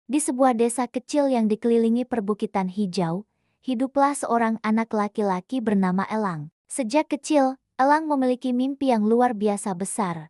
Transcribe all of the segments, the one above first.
Di sebuah desa kecil yang dikelilingi perbukitan hijau, hiduplah seorang anak laki-laki bernama Elang. Sejak kecil, Elang memiliki mimpi yang luar biasa besar.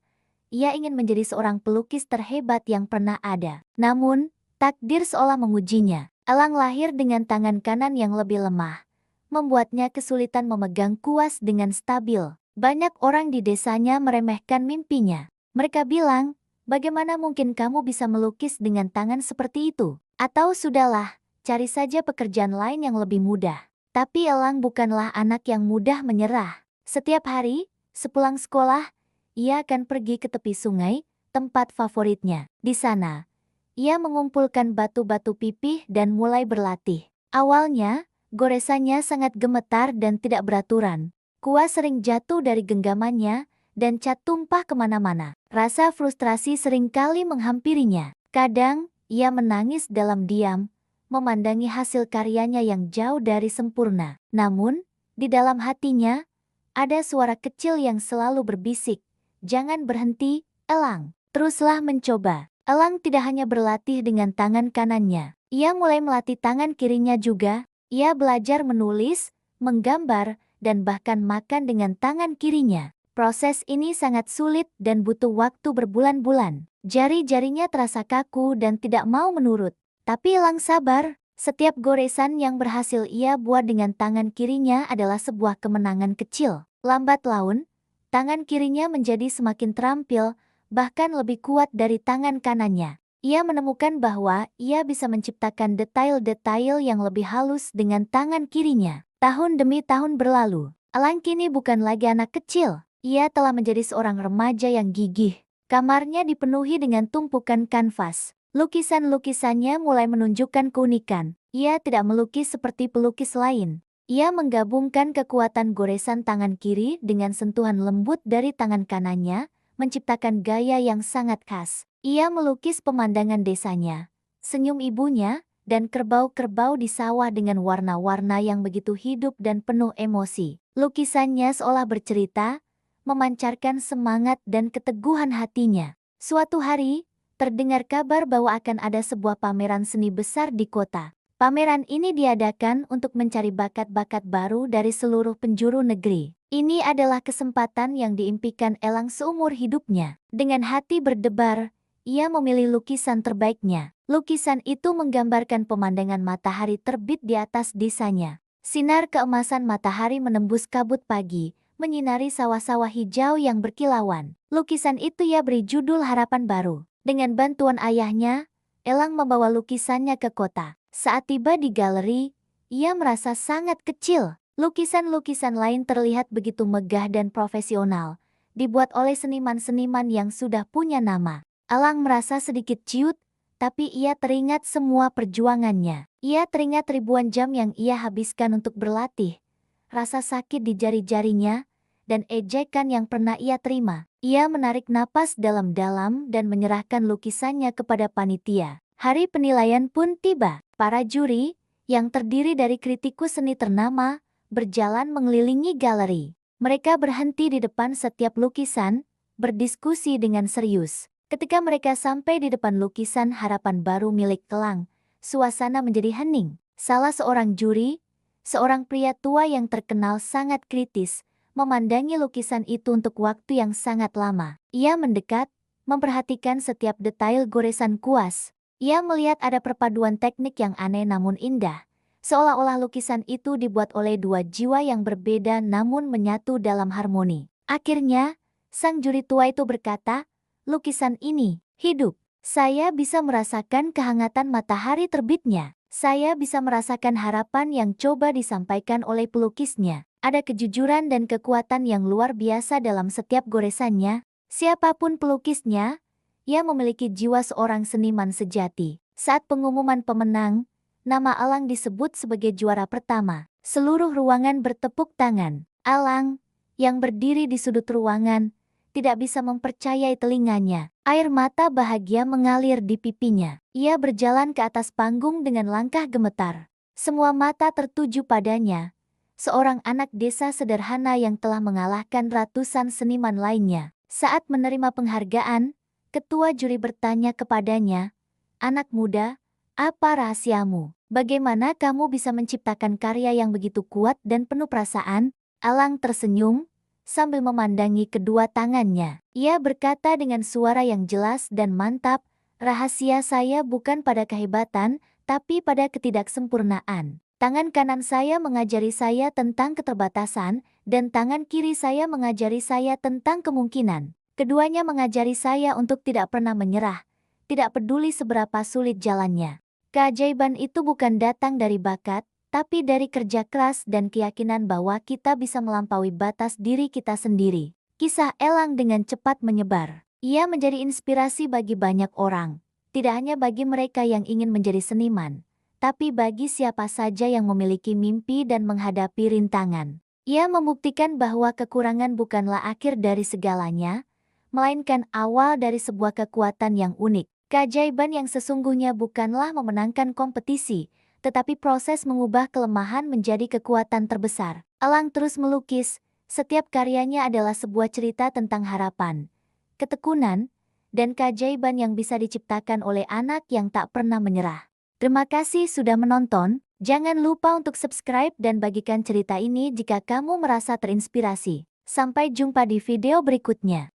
Ia ingin menjadi seorang pelukis terhebat yang pernah ada. Namun, takdir seolah mengujinya. Elang lahir dengan tangan kanan yang lebih lemah, membuatnya kesulitan memegang kuas dengan stabil. Banyak orang di desanya meremehkan mimpinya. Mereka bilang, "Bagaimana mungkin kamu bisa melukis dengan tangan seperti itu? Atau sudahlah, cari saja pekerjaan lain yang lebih mudah." Tapi Elang bukanlah anak yang mudah menyerah. Setiap hari, sepulang sekolah, ia akan pergi ke tepi sungai, tempat favoritnya. Di sana, ia mengumpulkan batu-batu pipih dan mulai berlatih. Awalnya, goresannya sangat gemetar dan tidak beraturan. Kuas sering jatuh dari genggamannya, dan cat tumpah kemana-mana. Rasa frustrasi seringkali menghampirinya. Kadang, ia menangis dalam diam, memandangi hasil karyanya yang jauh dari sempurna. Namun, di dalam hatinya, ada suara kecil yang selalu berbisik, "Jangan berhenti, Elang. Teruslah mencoba." Elang tidak hanya berlatih dengan tangan kanannya. Ia mulai melatih tangan kirinya juga. Ia belajar menulis, menggambar, dan bahkan makan dengan tangan kirinya. Proses ini sangat sulit dan butuh waktu berbulan-bulan. Jari-jarinya terasa kaku dan tidak mau menurut. Tapi Elang sabar. Setiap goresan yang berhasil ia buat dengan tangan kirinya adalah sebuah kemenangan kecil. Lambat laun, tangan kirinya menjadi semakin terampil, bahkan lebih kuat dari tangan kanannya. Ia menemukan bahwa ia bisa menciptakan detail-detail yang lebih halus dengan tangan kirinya. Tahun demi tahun berlalu, Elang kini bukan lagi anak kecil. Ia telah menjadi seorang remaja yang gigih. Kamarnya dipenuhi dengan tumpukan kanvas. Lukisan-lukisannya mulai menunjukkan keunikan. Ia tidak melukis seperti pelukis lain. Ia menggabungkan kekuatan goresan tangan kiri dengan sentuhan lembut dari tangan kanannya, menciptakan gaya yang sangat khas. Ia melukis pemandangan desanya, senyum ibunya, dan kerbau-kerbau di sawah dengan warna-warna yang begitu hidup dan penuh emosi. Lukisannya seolah bercerita, memancarkan semangat dan keteguhan hatinya. Suatu hari, terdengar kabar bahwa akan ada sebuah pameran seni besar di kota. Pameran ini diadakan untuk mencari bakat-bakat baru dari seluruh penjuru negeri. Ini adalah kesempatan yang diimpikan Elang seumur hidupnya. Dengan hati berdebar, ia memilih lukisan terbaiknya. Lukisan itu menggambarkan pemandangan matahari terbit di atas desanya. Sinar keemasan matahari menembus kabut pagi, menyinari sawah-sawah hijau yang berkilauan. Lukisan itu ia beri judul Harapan Baru. Dengan bantuan ayahnya, Elang membawa lukisannya ke kota. Saat tiba di galeri, ia merasa sangat kecil. Lukisan-lukisan lain terlihat begitu megah dan profesional, dibuat oleh seniman-seniman yang sudah punya nama. Elang merasa sedikit ciut, tapi ia teringat semua perjuangannya. Ia teringat ribuan jam yang ia habiskan untuk berlatih, rasa sakit di jari-jarinya, dan ejekan yang pernah ia terima. Ia menarik napas dalam-dalam dan menyerahkan lukisannya kepada panitia. Hari penilaian pun tiba. Para juri, yang terdiri dari kritikus seni ternama, berjalan mengelilingi galeri. Mereka berhenti di depan setiap lukisan, berdiskusi dengan serius. Ketika mereka sampai di depan lukisan Harapan Baru milik Elang, suasana menjadi hening. Salah seorang juri, seorang pria tua yang terkenal sangat kritis, memandangi lukisan itu untuk waktu yang sangat lama. Ia mendekat, memperhatikan setiap detail goresan kuas. Ia melihat ada perpaduan teknik yang aneh namun indah. Seolah-olah lukisan itu dibuat oleh dua jiwa yang berbeda namun menyatu dalam harmoni. Akhirnya, sang juri tua itu berkata, "Lukisan ini hidup. Saya bisa merasakan kehangatan matahari terbitnya. Saya bisa merasakan harapan yang coba disampaikan oleh pelukisnya. Ada kejujuran dan kekuatan yang luar biasa dalam setiap goresannya. Siapapun pelukisnya, ia memiliki jiwa seorang seniman sejati." Saat pengumuman pemenang, nama Elang disebut sebagai juara pertama. Seluruh ruangan bertepuk tangan. Elang, yang berdiri di sudut ruangan, tidak bisa mempercayai telinganya. Air mata bahagia mengalir di pipinya. Ia berjalan ke atas panggung dengan langkah gemetar. Semua mata tertuju padanya. Seorang anak desa sederhana yang telah mengalahkan ratusan seniman lainnya. Saat menerima penghargaan, ketua juri bertanya kepadanya, "Anak muda, Apa rahasiamu? Bagaimana kamu bisa menciptakan karya yang begitu kuat dan penuh perasaan? Elang tersenyum sambil memandangi kedua tangannya. Ia berkata dengan suara yang jelas dan mantap, "Rahasia saya bukan pada kehebatan, tapi pada ketidaksempurnaan. Tangan kanan saya mengajari saya tentang keterbatasan, dan tangan kiri saya mengajari saya tentang kemungkinan. Keduanya mengajari saya untuk tidak pernah menyerah, tidak peduli seberapa sulit jalannya." Keajaiban itu bukan datang dari bakat, tapi dari kerja keras dan keyakinan bahwa kita bisa melampaui batas diri kita sendiri. Kisah Elang dengan cepat menyebar. Ia menjadi inspirasi bagi banyak orang, tidak hanya bagi mereka yang ingin menjadi seniman, tapi bagi siapa saja yang memiliki mimpi dan menghadapi rintangan. Ia membuktikan bahwa kekurangan bukanlah akhir dari segalanya, melainkan awal dari sebuah kekuatan yang unik. Keajaiban yang sesungguhnya bukanlah memenangkan kompetisi, tetapi proses mengubah kelemahan menjadi kekuatan terbesar. Elang terus melukis, setiap karyanya adalah sebuah cerita tentang harapan, ketekunan, dan keajaiban yang bisa diciptakan oleh anak yang tak pernah menyerah. Terima kasih sudah menonton, jangan lupa untuk subscribe dan bagikan cerita ini jika kamu merasa terinspirasi. Sampai jumpa di video berikutnya.